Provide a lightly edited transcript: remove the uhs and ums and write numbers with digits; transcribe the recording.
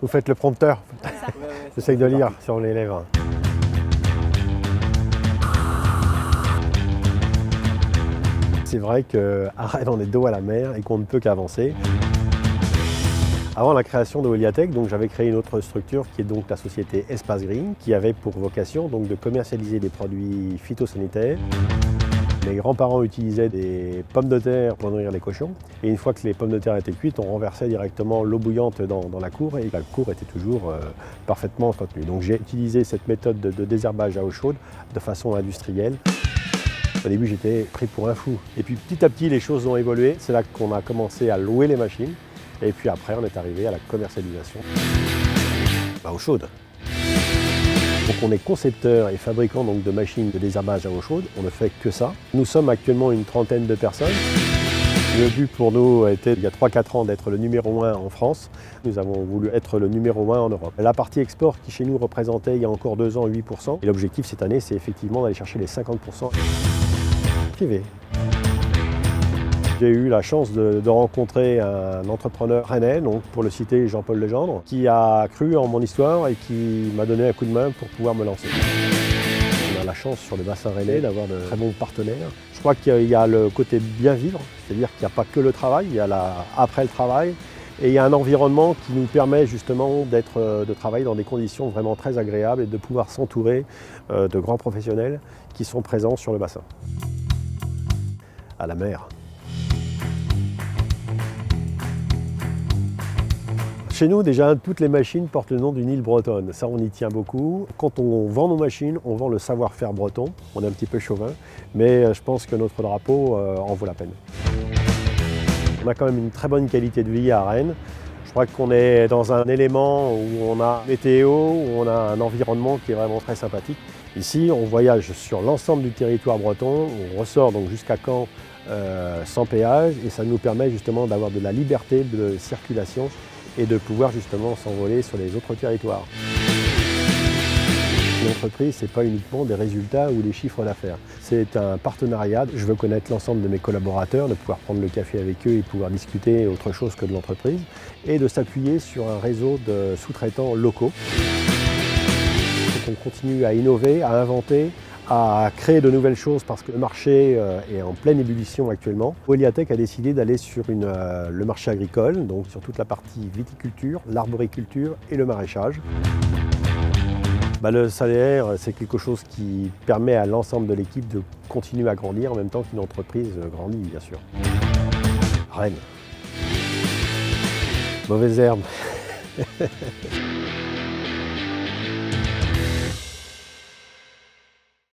Vous faites le prompteur. C'est ça. J'essaye de lire sur les lèvres. C'est vrai qu'à Rennes, on est dos à la mer et qu'on ne peut qu'avancer. Avant la création de Oliatech, j'avais créé une autre structure qui est donc la société Espace Green, qui avait pour vocation de commercialiser des produits phytosanitaires. Mes grands-parents utilisaient des pommes de terre pour nourrir les cochons. Et une fois que les pommes de terre étaient cuites, on renversait directement l'eau bouillante dans la cour et la cour était toujours parfaitement entretenue. Donc j'ai utilisé cette méthode de désherbage à eau chaude de façon industrielle. Au début, j'étais pris pour un fou. Et puis petit à petit, les choses ont évolué. C'est là qu'on a commencé à louer les machines. Et puis après, on est arrivé à la commercialisation à eau chaude. Donc on est concepteur et fabricant de machines de désherbage à eau chaude. On ne fait que ça. Nous sommes actuellement une trentaine de personnes. Le but pour nous était, il y a 3-4 ans, d'être le numéro 1 en France. Nous avons voulu être le numéro 1 en Europe. La partie export qui chez nous représentait il y a encore 2 ans 8%. Et l'objectif cette année, c'est effectivement d'aller chercher les 50% privés. J'ai eu la chance de rencontrer un entrepreneur rennais, pour le citer Jean-Paul Legendre, qui a cru en mon histoire et qui m'a donné un coup de main pour pouvoir me lancer. On a la chance sur le bassin rennais d'avoir de très bons partenaires. Je crois qu'il y a le côté bien vivre, c'est-à-dire qu'il n'y a pas que le travail, il y a après le travail. Et il y a un environnement qui nous permet justement de travailler dans des conditions vraiment très agréables et de pouvoir s'entourer de grands professionnels qui sont présents sur le bassin. À la mer. Chez nous, déjà, toutes les machines portent le nom d'une île bretonne. Ça, on y tient beaucoup. Quand on vend nos machines, on vend le savoir-faire breton. On est un petit peu chauvin, mais je pense que notre drapeau en vaut la peine. On a quand même une très bonne qualité de vie à Rennes. Je crois qu'on est dans un élément où on a météo, où on a un environnement qui est vraiment très sympathique. Ici, on voyage sur l'ensemble du territoire breton. On ressort donc jusqu'à Caen sans péage et ça nous permet justement d'avoir de la liberté de circulation et de pouvoir justement s'envoler sur les autres territoires. L'entreprise, ce n'est pas uniquement des résultats ou des chiffres d'affaires. C'est un partenariat. Je veux connaître l'ensemble de mes collaborateurs, de pouvoir prendre le café avec eux et pouvoir discuter autre chose que de l'entreprise et de s'appuyer sur un réseau de sous-traitants locaux. On continue à innover, à inventer, à créer de nouvelles choses parce que le marché est en pleine ébullition actuellement. Oliatech a décidé d'aller sur le marché agricole, donc sur toute la partie viticulture, l'arboriculture et le maraîchage. Le salaire, c'est quelque chose qui permet à l'ensemble de l'équipe de continuer à grandir en même temps qu'une entreprise grandit, bien sûr. Rennes. Mauvaise herbe.